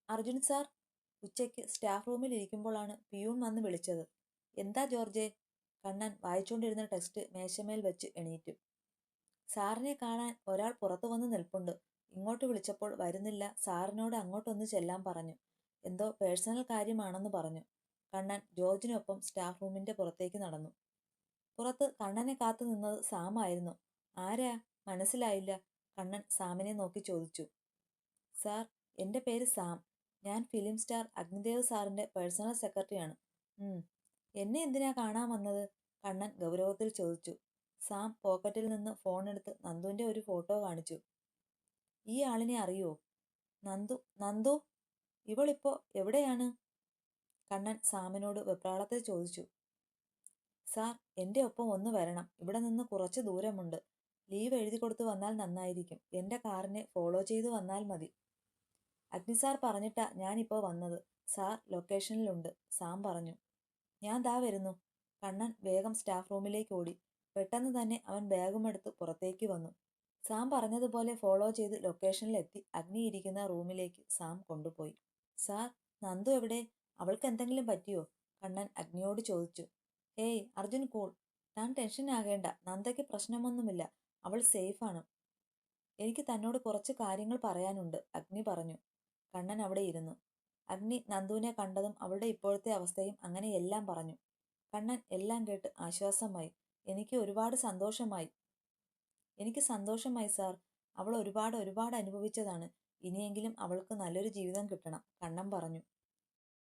Arjun sir ഉച്ചയ്ക്ക് staff റൂമിൽ ഇരിക്കുമ്പോഴാണ് പിയൂൺ വന്ന് വിളിച്ചത്. എന്താ ജോർജെ? കണ്ണൻ വായിച്ചുകൊണ്ടിരുന്ന ടെക്സ്റ്റ് മേശമേൽ വെച്ച് എണീറ്റു. സാറിനെ കാണാൻ ഒരാൾ പുറത്തു വന്ന് നിൽപ്പുണ്ട്. ഇങ്ങോട്ട് വിളിച്ചപ്പോൾ വരുന്നില്ല. സാറിനോട് അങ്ങോട്ടൊന്ന് ചെല്ലാൻ പറഞ്ഞു. എന്തോ പേഴ്സണൽ കാര്യമാണെന്ന് പറഞ്ഞു. കണ്ണൻ ജോർജിനൊപ്പം സ്റ്റാഫ് റൂമിന്റെ പുറത്തേക്ക് നടന്നു. പുറത്ത് കണ്ണനെ കാത്തു നിന്നത് സാമായിരുന്നു. ആരാ? മനസ്സിലായില്ല. കണ്ണൻ സാമിനെ നോക്കി ചോദിച്ചു. സാർ, എൻ്റെ പേര് സാം. ഞാൻ ഫിലിം സ്റ്റാർ അഗ്നിദേവ് സാറിന്റെ പേഴ്സണൽ സെക്രട്ടറിയാണ്. എന്നെ എന്തിനാ കാണാൻ വന്നത്? കണ്ണൻ ഗൗരവത്തിൽ ചോദിച്ചു. സാം പോക്കറ്റിൽ നിന്ന് ഫോണെടുത്ത് നന്ദുവിന്റെ ഒരു ഫോട്ടോ കാണിച്ചു. ഈ ആളിനെ അറിയോ? നന്ദു? നന്ദു? ഇവളിപ്പോ എവിടെയാണ്? കണ്ണൻ സാമിനോട് വെപ്രാളത്തിൽ ചോദിച്ചു. സാർ, എൻ്റെ ഒപ്പം ഒന്ന് വരണം. ഇവിടെ നിന്ന് കുറച്ച് ദൂരമുണ്ട്. ലീവ് എഴുതി കൊടുത്ത് വന്നാൽ നന്നായിരിക്കും. എൻ്റെ കാറിനെ ഫോളോ ചെയ്ത് വന്നാൽ മതി. അഗ്നി സാർ പറഞ്ഞിട്ടാ ഞാനിപ്പോൾ വന്നത്. സാർ ലൊക്കേഷനിലുണ്ട്, സാം പറഞ്ഞു. ഞാൻ ദാ വരുന്നു. കണ്ണൻ വേഗം സ്റ്റാഫ് റൂമിലേക്ക് ഓടി. പെട്ടെന്ന് തന്നെ അവൻ ബാഗുമെടുത്ത് പുറത്തേക്ക് വന്നു. സാം പറഞ്ഞതുപോലെ ഫോളോ ചെയ്ത് ലൊക്കേഷനിലെത്തി അഗ്നി ഇരിക്കുന്ന റൂമിലേക്ക് സാം കൊണ്ടുപോയി. സാർ, നന്ദു എവിടെ? അവൾക്ക് എന്തെങ്കിലും പറ്റിയോ? കണ്ണൻ അഗ്നിയോട് ചോദിച്ചു. Hey Arjun, cool. താൻ ടെൻഷൻ ആകേണ്ട. നന്ദയ്ക്ക് പ്രശ്നമൊന്നുമില്ല. അവൾ സേഫാണ്. എനിക്ക് തന്നോട് കുറച്ച് കാര്യങ്ങൾ പറയാനുണ്ട്, അഗ്നി പറഞ്ഞു. കണ്ണൻ അവിടെ ഇരുന്നു. അഗ്നി നന്ദുവിനെ കണ്ടതും അവളുടെ ഇപ്പോഴത്തെ അവസ്ഥയും അങ്ങനെ എല്ലാം പറഞ്ഞു. കണ്ണൻ എല്ലാം കേട്ട് ആശ്വാസമായി. എനിക്ക് സന്തോഷമായി സാർ. അവൾ ഒരുപാട് അനുഭവിച്ചതാണ്. ഇനിയെങ്കിലും അവൾക്ക് നല്ലൊരു ജീവിതം കിട്ടണം, കണ്ണൻ പറഞ്ഞു.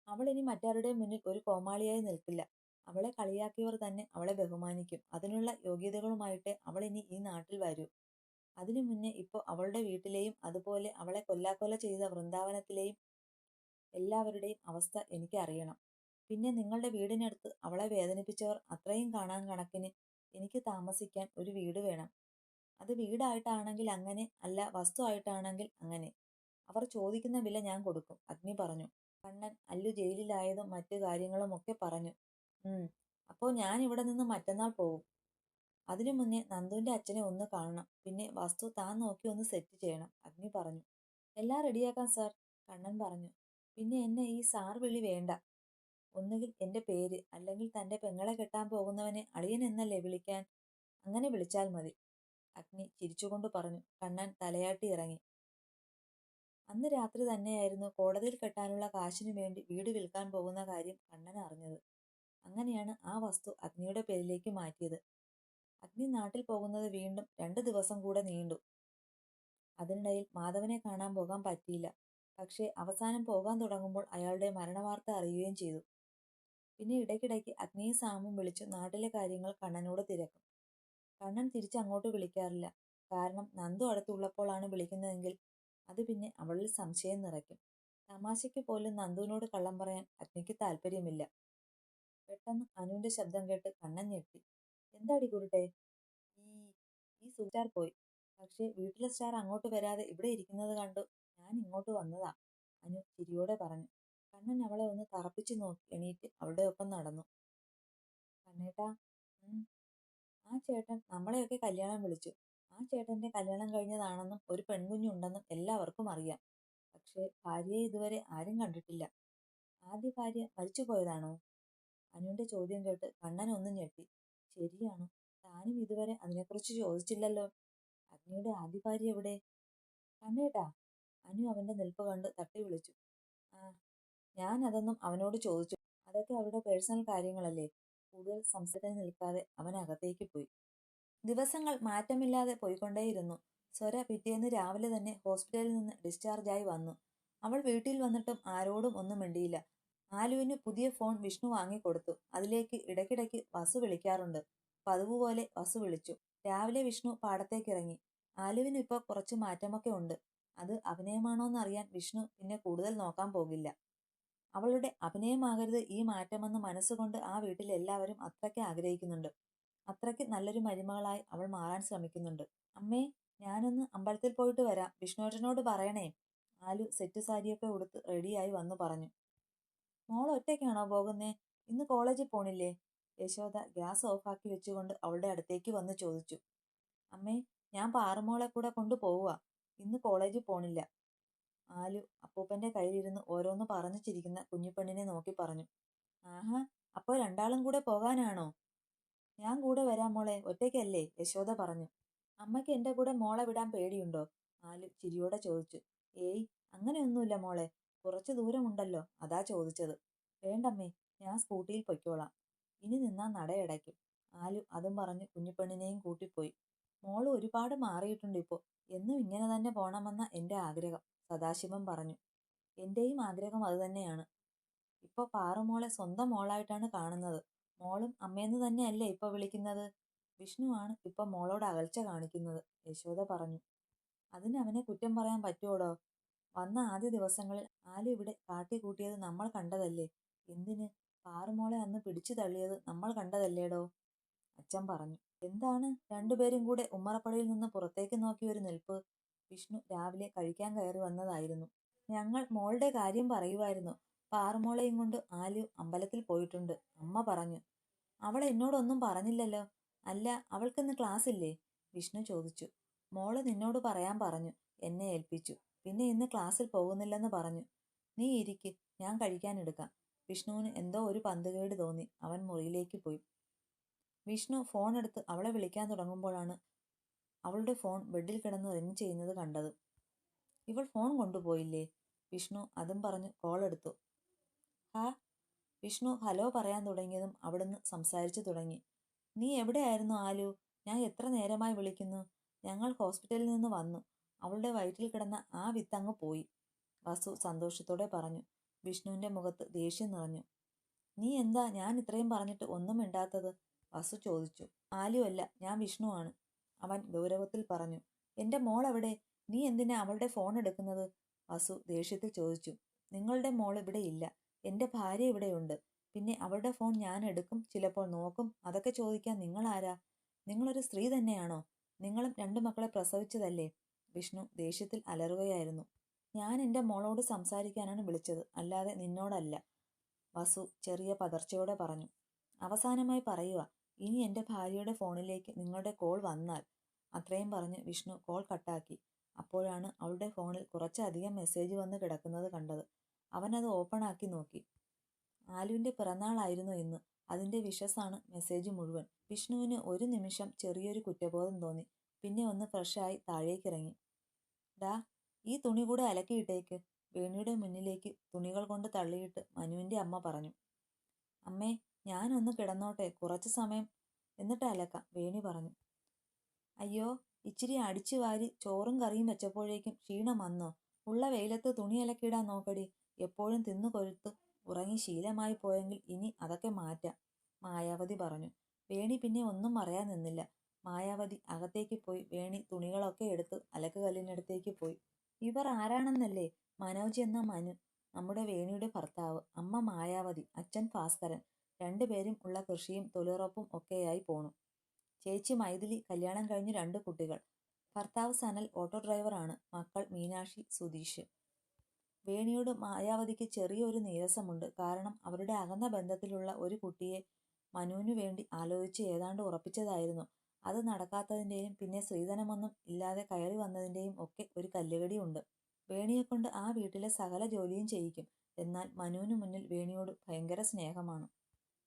അവൾ ഇനി മറ്റാരുടെയും മുന്നിൽ ഒരു കോമാളിയായി നിൽക്കില്ല. അവളെ കളിയാക്കിയവർ തന്നെ അവളെ ബഹുമാനിക്കും. അതിനുള്ള യോഗ്യതകളുമായിട്ടേ അവൾ ഇനി ഈ നാട്ടിൽ വരൂ. അതിനു മുന്നേ ഇപ്പോൾ അവളുടെ വീട്ടിലെയും അതുപോലെ അവളെ കൊല്ലാക്കൊല ചെയ്ത വൃന്ദാവനത്തിലെയും എല്ലാവരുടെയും അവസ്ഥ എനിക്ക് അറിയണം. പിന്നെ നിങ്ങളുടെ വീടിനടുത്ത് അവളെ വേദനിപ്പിച്ചവർ അത്രയും കാണാൻ കണക്കിന് എനിക്ക് താമസിക്കാൻ ഒരു വീട് വേണം. അത് വീടായിട്ടാണെങ്കിൽ അങ്ങനെ, അല്ല വസ്തു ആയിട്ടാണെങ്കിൽ അങ്ങനെ. അവർ ചോദിക്കുന്ന വില ഞാൻ കൊടുക്കും, അഗ്നി പറഞ്ഞു. കണ്ണൻ അല്ലു ജയിലിലായതും മറ്റു കാര്യങ്ങളും ഒക്കെ പറഞ്ഞു. അപ്പോൾ ഞാൻ ഇവിടെ നിന്ന് മറ്റന്നാൾ പോകും. അതിനു മുന്നേ നന്ദുവിന്റെ അച്ഛനെ ഒന്ന് കാണണം. പിന്നെ വസ്തു താൻ നോക്കി ഒന്ന് സെറ്റ് ചെയ്യണം, അഗ്നി പറഞ്ഞു. എല്ലാം റെഡിയാക്കാം സാർ, കണ്ണൻ പറഞ്ഞു. പിന്നെ എന്നെ ഈ സാർ വിളി വേണ്ട. ഒന്നുകിൽ എന്റെ പേര്, അല്ലെങ്കിൽ തന്റെ പെങ്ങളെ കെട്ടാൻ പോകുന്നവനെ അളിയൻ എന്നല്ലേ വിളിക്കാൻ. അങ്ങനെ വിളിച്ചാൽ മതി, അഗ്നി ചിരിച്ചുകൊണ്ട് പറഞ്ഞു. കണ്ണൻ തലയാട്ടി ഇറങ്ങി. അന്ന് രാത്രി തന്നെയായിരുന്നു കോടതിയിൽ കെട്ടാനുള്ള കാശിനു വേണ്ടി വീട് വിൽക്കാൻ പോകുന്ന കാര്യം കണ്ണൻ അറിഞ്ഞത്. അങ്ങനെയാണ് ആ വസ്തു അഗ്നിയുടെ പേരിലേക്ക് മാറ്റിയത്. അഗ്നി നാട്ടിൽ പോകുന്നത് വീണ്ടും 2 ദിവസം കൂടെ നീണ്ടു. അതിനിടയിൽ മാധവനെ കാണാൻ പോകാൻ പറ്റിയില്ല. പക്ഷേ അവസാനം പോകാൻ തുടങ്ങുമ്പോൾ അയാളുടെ മരണവാർത്ത അറിയുകയും ചെയ്തു. പിന്നെ ഇടയ്ക്കിടയ്ക്ക് അഗ്നിയും സാമും വിളിച്ചു നാട്ടിലെ കാര്യങ്ങൾ കണ്ണനോട് തിരക്കും. കണ്ണൻ തിരിച്ചങ്ങോട്ട് വിളിക്കാറില്ല. കാരണം നന്ദു അടുത്തുള്ളപ്പോഴാണ് വിളിക്കുന്നതെങ്കിൽ അത് പിന്നെ അവളിൽ സംശയം നിറയ്ക്കും. തമാശയ്ക്ക് പോലും നന്ദുവിനോട് കള്ളം പറയാൻ അഗ്നിക്ക് താല്പര്യമില്ല. പെട്ടെന്ന് അനുവിന്റെ ശബ്ദം കേട്ട് കണ്ണൻ ഞെട്ടി. എന്താടി കുരുട്ടെ? ഈ ഈ സ്റ്റാർ പോയി. പക്ഷേ വീട്ടിലെ സ്റ്റാർ അങ്ങോട്ട് വരാതെ ഇവിടെ ഇരിക്കുന്നത് കണ്ടു ഞാൻ ഇങ്ങോട്ട് വന്നതാ, അനു ചിരിയോടെ പറഞ്ഞു. കണ്ണൻ അവളെ ഒന്ന് തറപ്പിച്ചു നോക്കി എണീറ്റ് അവളുടെ ഒപ്പം നടന്നു. കണ്ണേട്ടാ. ആ ചേട്ടൻ നമ്മളെയൊക്കെ കല്യാണം വിളിച്ചു. ആ ചേട്ടന്റെ കല്യാണം കഴിഞ്ഞതാണെന്നും ഒരു പെൺകുഞ്ഞുണ്ടെന്നും എല്ലാവർക്കും അറിയാം. പക്ഷേ ഭാര്യയെ ഇതുവരെ ആരും കണ്ടിട്ടില്ല. ആദ്യ ഭാര്യ മരിച്ചുപോയതാണോ? അനുവിന്റെ ചോദ്യം കേട്ട് കണ്ണൻ ഒന്ന് ഞെട്ടി. ശരിയാണ്, താനും ഇതുവരെ അതിനെക്കുറിച്ച് ചോദിച്ചില്ലല്ലോ. അഗ്നിയുടെ ആദ്യ ഭാര്യ എവിടെ? കണ്ണേട്ടാ. അനു അവന്റെ നിൽപ്പ് കണ്ട് തട്ടി വിളിച്ചു. ആ, ഞാൻ അതൊന്നും അവനോട് ചോദിച്ചു. അതൊക്കെ അവരുടെ പേഴ്സണൽ കാര്യങ്ങളല്ലേ. കൂടുതൽ സംസാരത്തിന് നിൽക്കാതെ അവൻ അകത്തേക്ക് പോയി. ദിവസങ്ങൾ മാറ്റമില്ലാതെ പോയിക്കൊണ്ടേയിരുന്നു. സ്വര പിറ്റേന്ന് രാവിലെ തന്നെ ഹോസ്പിറ്റലിൽ നിന്ന് ഡിസ്ചാർജായി വന്നു. അവൾ വീട്ടിൽ വന്നിട്ടും ആരോടും ഒന്നും മിണ്ടിയില്ല. ആലുവിന് പുതിയ ഫോൺ വിഷ്ണു വാങ്ങിക്കൊടുത്തു. അതിലേക്ക് ഇടയ്ക്കിടയ്ക്ക് വസു വിളിക്കാറുണ്ട്. പതിവ് പോലെ വസു വിളിച്ചു. രാവിലെ വിഷ്ണു പാടത്തേക്കിറങ്ങി. ആലുവിന് ഇപ്പോൾ കുറച്ച് മാറ്റമൊക്കെ ഉണ്ട്. അത് അഭിനയമാണോന്നറിയാൻ വിഷ്ണു പിന്നെ കൂടുതൽ നോക്കാൻ പോകില്ല. അവളുടെ അഭിനയമാകരുത് ഈ മാറ്റമെന്ന് മനസ്സുകൊണ്ട് ആ വീട്ടിൽ എല്ലാവരും അത്രയ്ക്ക് ആഗ്രഹിക്കുന്നുണ്ട്. അത്രയ്ക്ക് നല്ലൊരു മരുമകളായി അവൾ മാറാൻ ശ്രമിക്കുന്നുണ്ട്. അമ്മേ, ഞാനൊന്ന് അമ്പലത്തിൽ പോയിട്ട് വരാം, വിഷ്ണുവേട്ടനോട് പറയണേ. ആലു സെറ്റ് സാരിയൊക്കെ ഉടുത്ത് റെഡിയായി വന്നു പറഞ്ഞു. മോൾ ഒറ്റയ്ക്കാണോ പോകുന്നേ? ഇന്ന് കോളേജിൽ പോണില്ലേ? യശോദ ഗ്യാസ് ഓഫാക്കി വെച്ചുകൊണ്ട് അവളുടെ അടുത്തേക്ക് വന്ന് ചോദിച്ചു. അമ്മേ, ഞാൻ പാറുമോളെ കൂടെ കൊണ്ടുപോവുക. ഇന്ന് കോളേജിൽ പോണില്ല. ആലു അപ്പൂപ്പന്റെ കയ്യിലിരുന്ന് ഓരോന്ന് പറഞ്ഞു ചിരിക്കുന്ന കുഞ്ഞിപ്പെണ്ണിനെ നോക്കി പറഞ്ഞു. ആഹാ, അപ്പോ രണ്ടാളും കൂടെ പോകാനാണോ? ഞാൻ കൂടെ വരാം മോളെ, ഒറ്റയ്ക്കല്ലേ, യശോദ പറഞ്ഞു. അമ്മയ്ക്ക് എന്റെ കൂടെ മോളെ വിടാൻ പേടിയുണ്ടോ? ആലു ചിരിയോടെ ചോദിച്ചു. ഏയ്, അങ്ങനെയൊന്നുമില്ല മോളെ, കുറച്ചു ദൂരമുണ്ടല്ലോ, അതാ ചോദിച്ചത്. വേണ്ടമ്മേ, ഞാൻ സ്കൂട്ടിയിൽ പൊയ്ക്കോളാം. ഇനി നിന്നാ നടയടയ്ക്കും. ആലു അതും പറഞ്ഞ് കുഞ്ഞിപ്പെണ്ണിനെയും കൂട്ടിപ്പോയി. മോള് ഒരുപാട് മാറിയിട്ടുണ്ട് ഇപ്പോ. എന്നും ഇങ്ങനെ തന്നെ പോണമെന്ന എന്റെ ആഗ്രഹം, സദാശിവം പറഞ്ഞു. എന്റെയും ആഗ്രഹം അതുതന്നെയാണ്. ഇപ്പൊ പാറുമോളെ സ്വന്തം മോളായിട്ടാണ് കാണുന്നത്. മോളും അമ്മയെന്ന് തന്നെയല്ലേ ഇപ്പൊ വിളിക്കുന്നത്? വിഷ്ണുവാണ് ഇപ്പൊ മോളോട് അകൽച്ച കാണിക്കുന്നത്, യശോദ പറഞ്ഞു. അതിന് അവനെ കുറ്റം പറയാൻ പറ്റുവോടോ? വന്ന ആദ്യ ദിവസങ്ങളിൽ ആലു ഇവിടെ കാട്ടിക്കൂട്ടിയത് നമ്മൾ കണ്ടതല്ലേ? എന്തിന്? പാറുമോളെ അന്ന് പിടിച്ചു തള്ളിയത് നമ്മൾ കണ്ടതല്ലേടോ? അച്ഛൻ പറഞ്ഞു. എന്താണ് രണ്ടുപേരും കൂടെ ഉമ്മറപ്പടിയിൽ നിന്ന് പുറത്തേക്ക് നോക്കി ഒരു നിൽപ്പ്? വിഷ്ണു രാവിലെ കഴിക്കാൻ കയറി വന്നതായിരുന്നു. ഞങ്ങൾ മോളുടെ കാര്യം പറയുമായിരുന്നു. പാറുമോളെയും കൊണ്ട് ആലു അമ്പലത്തിൽ പോയിട്ടുണ്ട്, അമ്മ പറഞ്ഞു. അവൾ എന്നോടൊന്നും പറഞ്ഞില്ലല്ലോ. അല്ല, അവൾക്കിന്ന് ക്ലാസ് ഇല്ലേ? വിഷ്ണു ചോദിച്ചു. മോള് നിന്നോട് പറയാൻ പറഞ്ഞു, എന്നെ ഏൽപ്പിച്ചു. പിന്നെ ഇന്ന് ക്ലാസ്സിൽ പോകുന്നില്ലെന്ന് പറഞ്ഞു. നീ ഇരിക്ക്, ഞാൻ കഴിക്കാനെടുക്കാം. വിഷ്ണുവിന് എന്തോ ഒരു പന്തുകേട് തോന്നി. അവൻ മുറിയിലേക്ക് പോയി. വിഷ്ണു ഫോൺ എടുത്ത് അവളെ വിളിക്കാൻ തുടങ്ങുമ്പോഴാണ് അവളുടെ ഫോൺ ബെഡിൽ കിടന്ന് റിങ് ചെയ്യുന്നത് കണ്ടത്. ഇവൾ ഫോൺ കൊണ്ടുപോയില്ലേ? വിഷ്ണു അതും പറഞ്ഞ് കോൾ എടുത്തു. ഹാ. വിഷ്ണു ഹലോ പറയാൻ തുടങ്ങിയതും അവിടുന്ന് സംസാരിച്ചു തുടങ്ങി. നീ എവിടെയായിരുന്നു ആലു? ഞാൻ എത്ര നേരമായി വിളിക്കുന്നു. ഞങ്ങൾ ഹോസ്പിറ്റലിൽ നിന്ന് വന്നു. അവളുടെ വയറ്റിൽ കിടന്ന ആ വിത്തങ്ങ് പോയി, വസു സന്തോഷത്തോടെ പറഞ്ഞു. വിഷ്ണുവിന്റെ മുഖത്ത് ദേഷ്യം നിറഞ്ഞു. നീ എന്താ ഞാൻ ഇത്രയും പറഞ്ഞിട്ട് ഒന്നും മിണ്ടാത്തത്? വസു ചോദിച്ചു. ആലു അല്ല, ഞാൻ വിഷ്ണുവാണ്, അവൻ ഗൗരവത്തിൽ പറഞ്ഞു. എന്റെ മോൾ എവിടെ? നീ എന്തിനാ അവളുടെ ഫോൺ എടുക്കുന്നത്? വസു ദേഷ്യത്തിൽ ചോദിച്ചു. നിങ്ങളുടെ മോൾ ഇവിടെ ഇല്ല. എന്റെ ഭാര്യ ഇവിടെയുണ്ട്. പിന്നെ അവളുടെ ഫോൺ ഞാൻ എടുക്കും, ചിലപ്പോൾ നോക്കും. അതൊക്കെ ചോദിക്കാൻ നിങ്ങൾ ആരാ? നിങ്ങളൊരു സ്ത്രീ തന്നെയാണോ? നിങ്ങളും രണ്ടു മക്കളെ പ്രസവിച്ചതല്ലേ? വിഷ്ണു ദേഷ്യത്തിൽ അലറുകയായിരുന്നു. ഞാൻ എന്റെ മോളോട് സംസാരിക്കാനാണ് വിളിച്ചത്, അല്ലാതെ നിന്നോടല്ല, വസു ചെറിയ പതർച്ചയോടെ പറഞ്ഞു. അവസാനമായി പറയുക, ഇനി എന്റെ ഭാര്യയുടെ ഫോണിലേക്ക് നിങ്ങളുടെ കോൾ വന്നാൽ. അത്രയും പറഞ്ഞ് വിഷ്ണു കോൾ കട്ടാക്കി. അപ്പോഴാണ് അവളുടെ ഫോണിൽ കുറച്ചധികം മെസ്സേജ് വന്ന് കിടക്കുന്നത് കണ്ടത്. അവനത് ഓപ്പൺ ആക്കി നോക്കി. ആലുവിന്റെ പിറന്നാളായിരുന്നു ഇന്ന്. അതിന്റെ വിഷസാണ് മെസ്സേജ് മുഴുവൻ. വിഷ്ണുവിന് ഒരു നിമിഷം ചെറിയൊരു കുറ്റബോധം തോന്നി. പിന്നെ ഒന്ന് ഫ്രഷായി താഴേക്കിറങ്ങി. ഡാ, ഈ തുണി കൂടെ അലക്കിയിട്ടേക്ക്, വേണിയുടെ മുന്നിലേക്ക് തുണികൾ കൊണ്ട് തള്ളിയിട്ട് മനുവിന്റെ അമ്മ പറഞ്ഞു. അമ്മേ, ഞാനൊന്ന് കിടന്നോട്ടെ, കുറച്ചു സമയം, എന്നിട്ട് അലക്കാം, വേണി പറഞ്ഞു. അയ്യോ, ഇച്ചിരി അടിച്ചു വാരി ചോറും കറിയും വെച്ചപ്പോഴേക്കും ക്ഷീണം വന്നോ? ഉള്ള വെയിലത്ത് തുണി അലക്കിയിടാൻ നോക്കടി. എപ്പോഴും തിന്നു കൊഴുത്ത് ഉറങ്ങി ശീലമായി പോയെങ്കിൽ ഇനി അതൊക്കെ മാറ്റാം, മായാവതി പറഞ്ഞു. വേണി പിന്നെ ഒന്നും പറയാൻ നിന്നില്ല. മായാവതി അകത്തേക്ക് പോയി വേണി തുണികളൊക്കെ എടുത്ത് അലക്കുകല്ലിനടുത്തേക്ക് പോയി. ഇവർ ആരാണെന്നല്ലേ? മനോജ് എന്ന മനു, നമ്മുടെ വേണിയുടെ ഭർത്താവ്. അമ്മ മായാവതി, അച്ഛൻ ഭാസ്കരൻ. രണ്ടുപേരും ഉള്ള കൃഷിയും തൊഴിലുറപ്പും ഒക്കെയായി പോണു. ചേച്ചി മൈഥിലി, കല്യാണം കഴിഞ്ഞ് 2 കുട്ടികൾ. ഭർത്താവ് സനൽ ഓട്ടോ ഡ്രൈവറാണ്. മക്കൾ മീനാക്ഷി, സുധീഷ്. വേണിയോട് മായാവതിക്ക് ചെറിയൊരു നീരസമുണ്ട്. കാരണം അവരുടെ അകന്ന ബന്ധത്തിലുള്ള ഒരു കുട്ടിയെ മനുവിനു വേണ്ടി ആലോചിച്ച് ഏതാണ്ട് ഉറപ്പിച്ചതായിരുന്നു. അത് നടക്കാത്തതിൻ്റെയും പിന്നെ സ്ത്രീധനമൊന്നും ഇല്ലാതെ കയറി വന്നതിൻ്റെയും ഒക്കെ ഒരു കല്ലുകടി ഉണ്ട്. വേണിയെക്കൊണ്ട് ആ വീട്ടിലെ സകല ജോലിയും ചെയ്യിക്കും. എന്നാൽ മനുവിന് മുന്നിൽ വേണിയോട് ഭയങ്കര സ്നേഹമാണ്.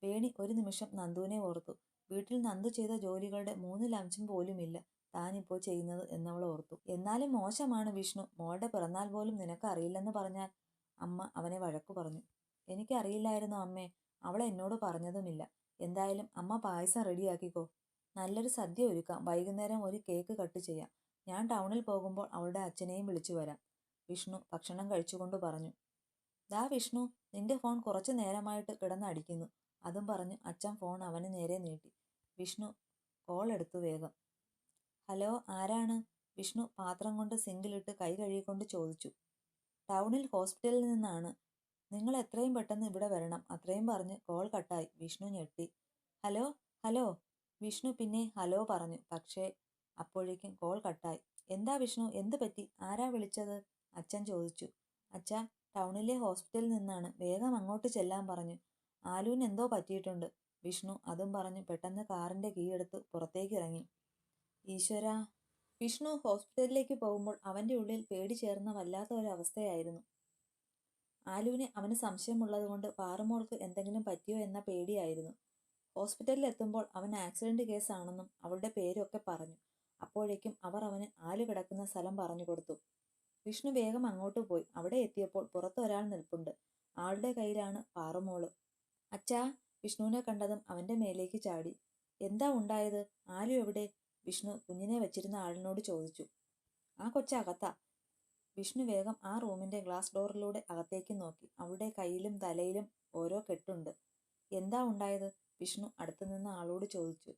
വേണി ഒരു നിമിഷം നന്ദുവിനെ ഓർത്തു. വീട്ടിൽ നന്ദു ചെയ്ത ജോലികളുടെ 3 പോലുമില്ല താനിപ്പോ ചെയ്യുന്നത് എന്നവൾ ഓർത്തു. എന്നാലും മോശമാണ് വിഷ്ണു, മോളുടെ പിറന്നാൾ പോലും നിനക്ക് അറിയില്ലെന്ന് പറഞ്ഞാൽ. അമ്മ അവനെ വഴക്കു പറഞ്ഞു. എനിക്കറിയില്ലായിരുന്നു അമ്മേ, അവൾ എന്നോട് പറഞ്ഞതുമില്ല. എന്തായാലും അമ്മ പായസം റെഡിയാക്കിക്കോ. നല്ലൊരു സദ്യ ഒരുക്കാം. വൈകുന്നേരം ഒരു കേക്ക് കട്ട് ചെയ്യാം. ഞാൻ ടൗണിൽ പോകുമ്പോൾ അവളുടെ അച്ഛനെയും വിളിച്ചു വരാം, വിഷ്ണു ഭക്ഷണം കഴിച്ചുകൊണ്ട് പറഞ്ഞു. ദാ വിഷ്ണു, നിന്റെ ഫോൺ കുറച്ചു നേരമായിട്ട് കിടന്നടിക്കുന്നു. അതും പറഞ്ഞ് അച്ഛൻ ഫോൺ അവന് നേരെ നീട്ടി. വിഷ്ണു കോൾ എടുത്തു വേഗം. ഹലോ, ആരാണ്? വിഷ്ണു പാത്രം കൊണ്ട് സിങ്കിലിട്ട് കൈ കഴുകിക്കൊണ്ട് ചോദിച്ചു. ടൗണിൽ ഹോസ്പിറ്റലിൽ നിന്നാണ്. നിങ്ങൾ എത്രയും പെട്ടെന്ന് ഇവിടെ വരണം. അത്രയും പറഞ്ഞ് കോൾ കട്ടായി. വിഷ്ണു ഞെട്ടി. Hello, hello. വിഷ്ണു പിന്നെ ഹലോ പറഞ്ഞു. പക്ഷേ അപ്പോഴേക്കും കോൾ കട്ടായി. എന്താ വിഷ്ണു, എന്ത് പറ്റി? ആരാ വിളിച്ചത്? അച്ഛൻ ചോദിച്ചു. അച്ഛാ, ടൗണിലെ ഹോസ്പിറ്റലിൽ നിന്നാണ്. വേഗം അങ്ങോട്ട് ചെല്ലാൻ പറഞ്ഞു. ആലുവിന് എന്തോ പറ്റിയിട്ടുണ്ട്. വിഷ്ണു അതും പറഞ്ഞ് പെട്ടെന്ന് കാറിന്റെ കീ എടുത്ത് പുറത്തേക്ക് ഇറങ്ങി. ഈശ്വരാ. വിഷ്ണു ഹോസ്പിറ്റലിലേക്ക് പോകുമ്പോൾ അവന്റെ ഉള്ളിൽ പേടി ചേർന്ന വല്ലാത്ത ഒരു അവസ്ഥയായിരുന്നു. ആലുവിനെ അവന് സംശയമുള്ളതുകൊണ്ട് പാറുമോൾക്ക് എന്തെങ്കിലും പറ്റിയോ എന്ന പേടിയായിരുന്നു. ഹോസ്പിറ്റലിൽ എത്തുമ്പോൾ അവൻ ആക്സിഡന്റ് കേസാണെന്നും അവളുടെ പേരൊക്കെ പറഞ്ഞു. അപ്പോഴേക്കും അവർ അവന് ആലു കിടക്കുന്ന സ്ഥലം പറഞ്ഞു കൊടുത്തു. വിഷ്ണു വേഗം അങ്ങോട്ട് പോയി. അവിടെ എത്തിയപ്പോൾ പുറത്ത് ഒരാൾ നിൽപ്പുണ്ട്. ആളുടെ കയ്യിലാണ് പാറുമോള്. അച്ഛാ! വിഷ്ണുവിനെ കണ്ടതും അവന്റെ മേലേക്ക് ചാടി. എന്താ ഉണ്ടായത്? ആലു എവിടെ? വിഷ്ണു കുഞ്ഞിനെ വെച്ചിരുന്ന ആളിനോട് ചോദിച്ചു. ആ കൊച്ചകത്താ. വിഷ്ണു വേഗം ആ റൂമിന്റെ ഗ്ലാസ് ഡോറിലൂടെ അകത്തേക്ക് നോക്കി. അവളുടെ കയ്യിലും തലയിലും ഓരോ കെട്ടുണ്ട്. എന്താ ഉണ്ടായത്? വിഷ്ണു അടുത്തുനിന്ന ആളോട് ചോദിച്ചു.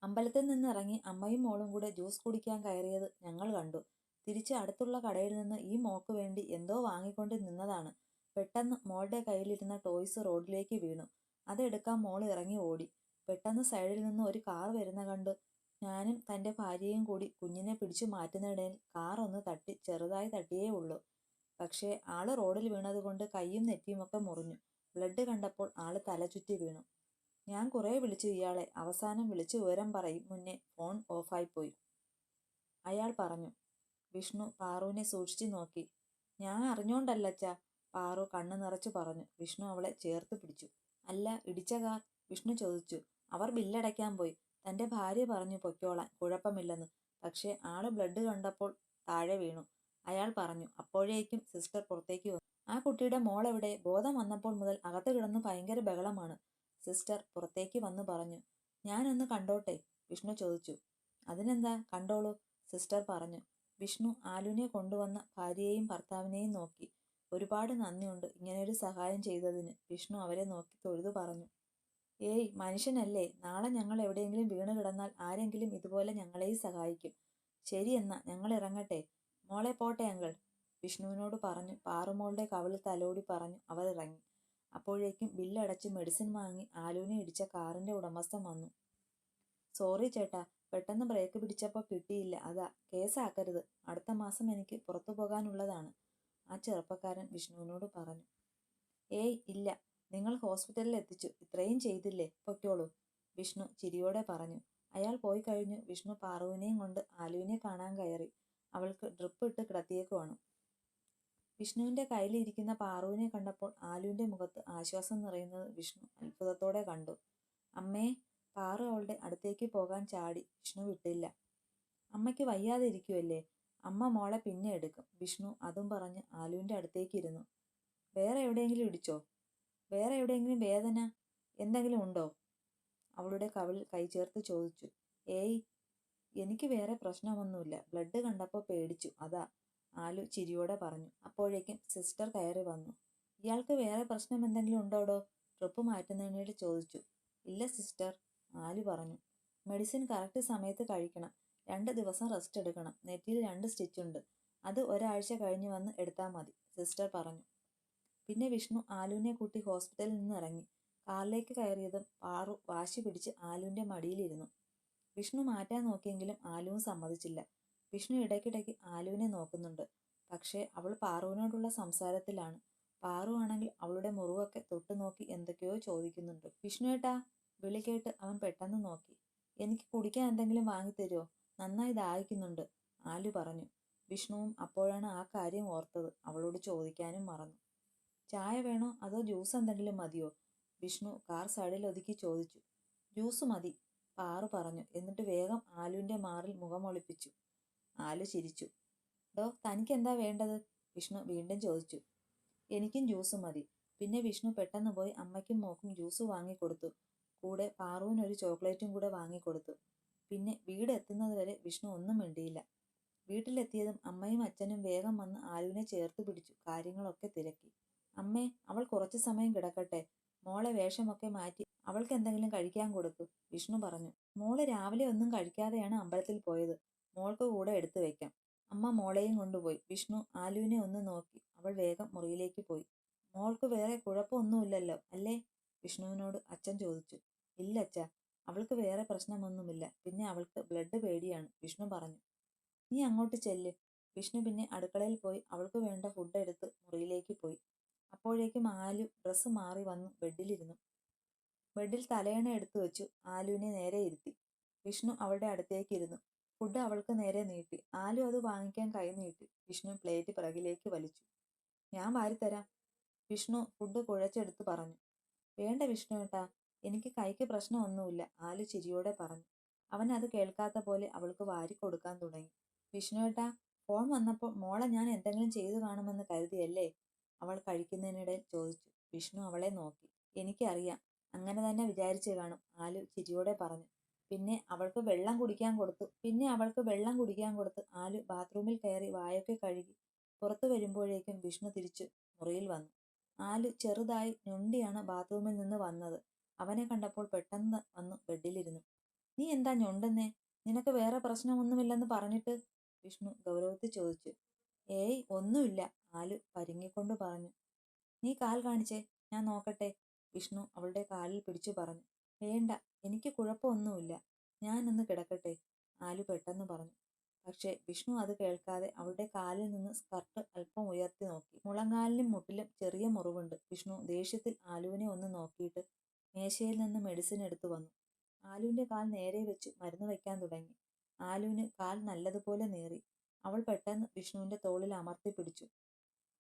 അമ്പലത്തിൽ നിന്ന് ഇറങ്ങി അമ്മയും മോളും കൂടെ ജ്യൂസ് കുടിക്കാൻ കയറിയത് ഞങ്ങൾ കണ്ടു. തിരിച്ച് അടുത്തുള്ള കടയിൽ നിന്ന് ഈ മോൾക്ക് വേണ്ടി എന്തോ വാങ്ങിക്കൊണ്ട് നിന്നതാണ്. പെട്ടെന്ന് മോളുടെ കയ്യിലിരുന്ന ടോയ്സ് റോഡിലേക്ക് വീണു. അതെടുക്കാൻ മോൾ ഇറങ്ങി ഓടി. പെട്ടെന്ന് സൈഡിൽ നിന്ന് ഒരു കാർ വരുന്ന കണ്ട് ഞാനും തന്റെ ഭാര്യയും കൂടി കുഞ്ഞിനെ പിടിച്ചു മാറ്റുന്നിടയിൽ കാർ ഒന്ന് തട്ടി, ചെറുതായി തട്ടിയേ ഉള്ളൂ. പക്ഷേ ആള് റോഡിൽ വീണതുകൊണ്ട് കൈയും നെറ്റിയുമൊക്കെ മുറിഞ്ഞു. ബ്ലഡ് കണ്ടപ്പോൾ ആള് തലചുറ്റി വീണു. ഞാൻ കുറെ വിളിച്ചു ഇയാളെ. അവസാനം വിളിച്ച് വിവരം പറയും മുന്നേ ഫോൺ ഓഫായിപ്പോയി, അയാൾ പറഞ്ഞു. വിഷ്ണു പാറുവിനെ സൂക്ഷിച്ചു നോക്കി. ഞാൻ അറിഞ്ഞോണ്ടല്ലച്ചാ, പാറു കണ്ണു നിറച്ചു പറഞ്ഞു. വിഷ്ണു അവളെ ചേർത്ത് പിടിച്ചു. അല്ല, ഇടിച്ച കാർ? വിഷ്ണു ചോദിച്ചു. അവർ ബില്ലടയ്ക്കാൻ പോയി. തന്റെ ഭാര്യ പറഞ്ഞു പൊയ്ക്കോളാൻ, കുഴപ്പമില്ലെന്ന്. പക്ഷേ ആള് ബ്ലഡ് കണ്ടപ്പോൾ താഴെ വീണു, അയാൾ പറഞ്ഞു. അപ്പോഴേക്കും സിസ്റ്റർ പുറത്തേക്ക് വന്നു. ആ കുട്ടിയുടെ മോളെവിടെ? ബോധം വന്നപ്പോൾ മുതൽ അകത്ത് കിടന്ന് ഭയങ്കര ബഹളമാണ്, സിസ്റ്റർ പുറത്തേക്ക് വന്ന് പറഞ്ഞു. ഞാനൊന്ന് കണ്ടോട്ടെ? വിഷ്ണു ചോദിച്ചു. അതിനെന്താ, കണ്ടോളൂ, സിസ്റ്റർ പറഞ്ഞു. വിഷ്ണു ആലുവിനെ കൊണ്ടുവന്ന ഭാര്യയെയും ഭർത്താവിനെയും നോക്കി. ഒരുപാട് നന്ദിയുണ്ട് ഇങ്ങനെയൊരു സഹായം ചെയ്തതിന്, വിഷ്ണു അവരെ നോക്കി തൊഴുതു പറഞ്ഞു. ഏയ്, മനുഷ്യനല്ലേ. നാളെ ഞങ്ങൾ എവിടെയെങ്കിലും വീണ് കിടന്നാൽ ആരെങ്കിലും ഇതുപോലെ ഞങ്ങളെയും സഹായിക്കും. ശരി, എന്നാ ഞങ്ങൾ ഇറങ്ങട്ടെ. മോളെ പോട്ടെ അങ്കിൾ, വിഷ്ണുവിനോട് പറഞ്ഞു. പാറുമോളുടെ കവിളിൽ തലോടി പറഞ്ഞു അവർ ഇറങ്ങി. അപ്പോഴേക്കും ബില്ലടച്ച് മെഡിസിൻ വാങ്ങി ആലുവിനെ ഇടിച്ച കാറിന്റെ ഉടമസ്ഥൻ വന്നു. സോറി ചേട്ടാ, പെട്ടെന്ന് ബ്രേക്ക് പിടിച്ചപ്പോൾ കിട്ടിയില്ല, അതാ. കേസാക്കരുത്. അടുത്ത മാസം എനിക്ക് പുറത്തു പോകാനുള്ളതാണ്, ആ ചെറുപ്പക്കാരൻ വിഷ്ണുവിനോട് പറഞ്ഞു. ഏയ് ഇല്ല, നിങ്ങൾ ഹോസ്പിറ്റലിൽ എത്തിച്ചു, ഇത്രയും ചെയ്തില്ലേ, പൊയ്ക്കോളൂ, വിഷ്ണു ചിരിയോടെ പറഞ്ഞു. അയാൾ പോയി കഴിഞ്ഞു വിഷ്ണു പാറുവിനെയും കൊണ്ട് ആലുവിനെ കാണാൻ കയറി. അവൾക്ക് ഡ്രിപ്പ് ഇട്ട് കിടത്തിയേക്കുവാണ്. വിഷ്ണുവിന്റെ കയ്യിലിരിക്കുന്ന പാറുവിനെ കണ്ടപ്പോൾ ആലുവിന്റെ മുഖത്ത് ആശ്വാസം നിറയുന്നത് വിഷ്ണു അത്ഭുതത്തോടെ കണ്ടു. അമ്മേ! പാറു അവളുടെ അടുത്തേക്ക് പോകാൻ ചാടി. വിഷ്ണു വിട്ടില്ല. അമ്മയ്ക്ക് വയ്യാതെ ഇരിക്കുവല്ലേ, അമ്മ മോളെ പിന്നെ എടുക്കും, വിഷ്ണു അതും പറഞ്ഞ് ആലുവിന്റെ അടുത്തേക്ക് ഇരുന്നു. വേറെ എവിടെയെങ്കിലും ഇടിച്ചോ? വേറെ എവിടെയെങ്കിലും വേദന എന്തെങ്കിലും ഉണ്ടോ? അവളുടെ കവിളിൽ കൈ ചേർത്ത് ചോദിച്ചു. ഏയ്, എനിക്ക് വേറെ പ്രശ്നമൊന്നുമില്ല, ബ്ലഡ് കണ്ടപ്പോൾ പേടിച്ചു, അതാ, ആലു ചിരിയോടെ പറഞ്ഞു. അപ്പോഴേക്കും സിസ്റ്റർ കയറി വന്നു. ഇയാൾക്ക് വേറെ പ്രശ്നം എന്തെങ്കിലും ഉണ്ടോടോ? ട്രിപ്പ് മാറ്റുന്നതിനിടെ ചോദിച്ചു. ഇല്ല സിസ്റ്റർ, ആലു പറഞ്ഞു. മെഡിസിൻ കറക്റ്റ് സമയത്ത് കഴിക്കണം, 2 ദിവസം റെസ്റ്റ് എടുക്കണം, നെറ്റിയിൽ 2 സ്റ്റിച്ചുണ്ട്, അത് ഒരാഴ്ച കഴിഞ്ഞ് വന്ന് എടുത്താൽ മതി, സിസ്റ്റർ പറഞ്ഞു. പിന്നെ വിഷ്ണു ആലുവിനെ കൂട്ടി ഹോസ്പിറ്റലിൽ നിന്ന് ഇറങ്ങി. കാറിലേക്ക് കയറിയതും പാറു വാശി പിടിച്ച് ആലുവിന്റെ മടിയിലിരുന്നു. വിഷ്ണു മാറ്റാൻ നോക്കിയെങ്കിലും ആലുവും സമ്മതിച്ചില്ല. വിഷ്ണു ഇടയ്ക്കിടയ്ക്ക് ആലുവിനെ നോക്കുന്നുണ്ട്. പക്ഷേ അവൾ പാറുവിനോടുള്ള സംസാരത്തിലാണ്. പാറു ആണെങ്കിൽ അവളുടെ മുറിവൊക്കെ തൊട്ടു നോക്കി എന്തൊക്കെയോ ചോദിക്കുന്നുണ്ട്. വിഷ്ണുവേട്ടാ, വിളി കേട്ട് അവൻ പെട്ടെന്ന് നോക്കി. എനിക്ക് കുടിക്കാൻ എന്തെങ്കിലും വാങ്ങിത്തരുമോ? നന്നായി ദാഹിക്കുന്നുണ്ട്, ആലു പറഞ്ഞു. വിഷ്ണുവും അപ്പോഴാണ് ആ കാര്യം ഓർത്തത്. അവളോട് ചോദിക്കാനും മറന്നു. ചായ വേണോ അതോ ജ്യൂസ് എന്തെങ്കിലും മതിയോ? വിഷ്ണു കാർ സൈഡിൽ ഒതുക്കി ചോദിച്ചു. ജ്യൂസ് മതി, പാറു പറഞ്ഞു. എന്നിട്ട് വേഗം ആലുവിന്റെ മാറിൽ മുഖമൊളിപ്പിച്ചു. ആലു ചിരിച്ചു. ഡോ, തനിക്ക് എന്താ വേണ്ടത്? വിഷ്ണു വീണ്ടും ചോദിച്ചു. എനിക്കും ജ്യൂസ് മതി. പിന്നെ വിഷ്ണു പെട്ടെന്ന് പോയി അമ്മയ്ക്കും മോക്കും ജ്യൂസ് വാങ്ങിക്കൊടുത്തു. കൂടെ പാറുവിനൊരു ചോക്ലേറ്റും കൂടെ വാങ്ങിക്കൊടുത്തു. പിന്നെ വീട് എത്തുന്നത് വരെ വിഷ്ണു ഒന്നും മിണ്ടിയില്ല. വീട്ടിലെത്തിയതും അമ്മയും അച്ഛനും വേഗം വന്ന് ആലുവിനെ ചേർത്ത് പിടിച്ചു കാര്യങ്ങളൊക്കെ തിരക്കി. അമ്മേ, അവൾ കുറച്ചു സമയം കിടക്കട്ടെ, മോളെ വേഷമൊക്കെ മാറ്റി അവൾക്ക് എന്തെങ്കിലും കഴിക്കാൻ കൊടുക്കൂ, വിഷ്ണു പറഞ്ഞു. മോള് രാവിലെ ഒന്നും കഴിക്കാതെയാണ് അമ്പലത്തിൽ പോയത്, മോൾക്ക് കൂടെ എടുത്തു വെക്കാം. അമ്മ മോളെയും കൊണ്ടുപോയി. വിഷ്ണു ആലുവിനെ ഒന്ന് നോക്കി. അവൾ വേഗം മുറിയിലേക്ക് പോയി. മോൾക്ക് വേറെ കുഴപ്പമൊന്നുമില്ലല്ലോ അല്ലേ? വിഷ്ണുവിനോട് അച്ഛൻ ചോദിച്ചു. ഇല്ല അച്ഛാ, അവൾക്ക് വേറെ പ്രശ്നമൊന്നുമില്ല, പിന്നെ അവൾക്ക് ബ്ലഡ് പേടിയാണ്, വിഷ്ണു പറഞ്ഞു. നീ അങ്ങോട്ട് ചെല്ല്. വിഷ്ണു പിന്നെ അടുക്കളയിൽ പോയി അവൾക്ക് വേണ്ട ഫുഡ് എടുത്ത് മുറിയിലേക്ക് പോയി. അപ്പോഴേക്കും ആലു ഡ്രസ്സ് മാറി വന്നു ബെഡിലിരുന്നു. ബെഡിൽ തലയണ എടുത്തു വെച്ചു ആലുവിനെ നേരെ ഇരുത്തി. വിഷ്ണു അവളുടെ അടുത്തേക്ക് ഇരുന്നു. ഫുഡ് അവൾക്ക് നേരെ നീട്ടി. ആലു അത് വാങ്ങിക്കാൻ കൈ നീട്ടി. വിഷ്ണു പ്ലേറ്റ് പിറകിലേക്ക് വലിച്ചു. ഞാൻ വാരിത്തരാം. വിഷ്ണു ഫുഡ് കുഴച്ചെടുത്ത് പറഞ്ഞു. വേണ്ട വിഷ്ണുവേട്ടാ, എനിക്ക് കൈക്ക് പ്രശ്നമൊന്നുമില്ല, ആലു ചിരിയോടെ പറഞ്ഞു. അവൻ അത് കേൾക്കാത്ത പോലെ അവൾക്ക് വാരിക്കൊടുക്കാൻ തുടങ്ങി. വിഷ്ണുവേട്ടാ, ഫോൺ വന്നപ്പോൾ മോളെ ഞാൻ എന്തെങ്കിലും ചെയ്തു കാണുമെന്ന് കരുതിയല്ലേ? അവൾ കഴിക്കുന്നതിനിടയിൽ ചോദിച്ചു. വിഷ്ണു അവളെ നോക്കി. എനിക്കറിയാം, അങ്ങനെ തന്നെ വിചാരിച്ചു കാണും, ആലു ചിരിയോടെ പറഞ്ഞു. പിന്നെ അവൾക്ക് വെള്ളം കുടിക്കാൻ കൊടുത്ത് ആലു ബാത്റൂമിൽ കയറി വായൊക്കെ കഴുകി പുറത്തു വരുമ്പോഴേക്കും വിഷ്ണു തിരിച്ചു മുറിയിൽ വന്നു. ആലു ചെറുതായി ഞൊണ്ടിയാണ് ബാത്റൂമിൽ നിന്ന് വന്നത്. അവനെ കണ്ടപ്പോൾ പെട്ടെന്ന് വന്നു ബെഡിലിരുന്നു. നീ എന്താ ഞൊണ്ടുന്നേ? നിനക്ക് വേറെ പ്രശ്നമൊന്നുമില്ലെന്ന് പറഞ്ഞിട്ട്? വിഷ്ണു ഗൗരവത്തിൽ ചോദിച്ചു. ഏയ് ഒന്നുമില്ല, ആലു പരുങ്ങിക്കൊണ്ട് പറഞ്ഞു. നീ കാൽ കാണിച്ചേ, ഞാൻ നോക്കട്ടെ. വിഷ്ണു അവളുടെ കാലിൽ പിടിച്ചു പറഞ്ഞു. വേണ്ട, എനിക്ക് കുഴപ്പമൊന്നുമില്ല, ഞാനൊന്ന് കിടക്കട്ടെ, ആലു പെട്ടെന്ന് പറഞ്ഞു. പക്ഷേ വിഷ്ണു അത് കേൾക്കാതെ അവളുടെ കാലിൽ നിന്ന് സ്കർട്ട് അല്പം ഉയർത്തി നോക്കി. മുളങ്കാലിനും മുട്ടിലും ചെറിയ മുറിവുണ്ട്. വിഷ്ണു ദേഷ്യത്തിൽ ആലുവിനെ ഒന്ന് നോക്കിയിട്ട് മേശയിൽ നിന്ന് മെഡിസിൻ എടുത്തു വന്നു. ആലുവിന്റെ കാൽ നേരെ വെച്ചു മരുന്ന് വയ്ക്കാൻ തുടങ്ങി. ആലുവിന് കാൽ നല്ലതുപോലെ നീറി. അവൾ പെട്ടെന്ന് വിഷ്ണുവിന്റെ തോളിൽ അമർത്തി പിടിച്ചു.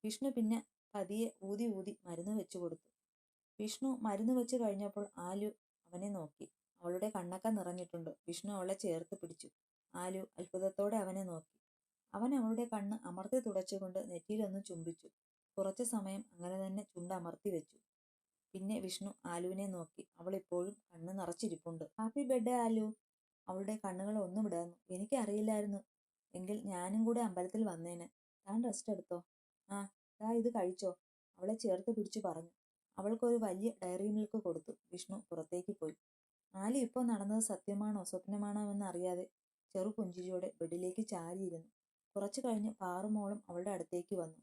വിഷ്ണു പിന്നെ പതിയെ ഊതി ഊതി മരുന്ന് വെച്ചു കൊടുത്തു. വിഷ്ണു മരുന്ന് വെച്ച് കഴിഞ്ഞപ്പോൾ ആലു അവനെ നോക്കി. അവളുടെ കണ്ണൊക്കെ നിറഞ്ഞിട്ടുണ്ട്. വിഷ്ണു അവളെ ചേർത്ത് പിടിച്ചു. ആലു അത്ഭുതത്തോടെ അവനെ നോക്കി. അവൻ അവളുടെ കണ്ണ് അമർത്തി തുടച്ചുകൊണ്ട് നെറ്റിയിലൊന്ന് ചുംബിച്ചു. കുറച്ചു സമയം അങ്ങനെ തന്നെ ചുണ്ട് അമർത്തി വെച്ചു. പിന്നെ വിഷ്ണു ആലുവിനെ നോക്കി. അവൾ ഇപ്പോഴും കണ്ണ് നിറച്ചിരിപ്പുണ്ട്. Happy birthday aloo. അവളുടെ കണ്ണുകൾ ഒന്ന് വിടർന്നു. എനിക്കറിയില്ലായിരുന്നു, എങ്കിൽ ഞാനും കൂടെ അമ്പലത്തിൽ വന്നേനെ. താൻ റെസ്റ്റ് എടുത്തോ. ആ, ദാ ഇത് കഴിച്ചോ, അവളെ ചേർത്ത് പിടിച്ചു പറഞ്ഞു. അവൾക്കൊരു വലിയ ഡയറി മിൽക്ക് കൊടുത്തു. വിഷ്ണു പുറത്തേക്ക് പോയി. ആലു ഇപ്പോൾ നടന്നത് സത്യമാണോ സ്വപ്നമാണോ എന്ന് അറിയാതെ ചെറു പുഞ്ചിരിയോടെ ബെഡിലേക്ക് ചാരിയിരുന്നു. കുറച്ചു കഴിഞ്ഞ് പാറുമോളും അവളുടെ അടുത്തേക്ക് വന്നു.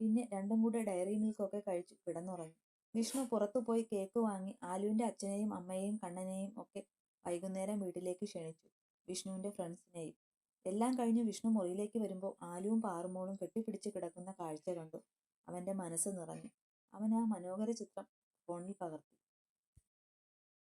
പിന്നെ രണ്ടും കൂടെ ഡയറി മിൽക്കൊക്കെ കഴിച്ചു കിടന്നുറങ്ങി. വിഷ്ണു പുറത്തുപോയി കേക്ക് വാങ്ങി ആലുവിന്റെ അച്ഛനെയും അമ്മയെയും കണ്ണനെയും ഒക്കെ വൈകുന്നേരം വീട്ടിലേക്ക് ക്ഷണിച്ചു. വിഷ്ണുവിന്റെ ഫ്രണ്ട്സിനെയും. എല്ലാം കഴിഞ്ഞ് വിഷ്ണു മുറിയിലേക്ക് വരുമ്പോൾ ആലുവും പാറുമോളും കെട്ടിപ്പിടിച്ച് കിടക്കുന്ന കാഴ്ച കണ്ടു. അവന്റെ മനസ്സ് നിറഞ്ഞു. അവൻ ആ മനോഹര ചിത്രം ഫോണിൽ പകർത്തി.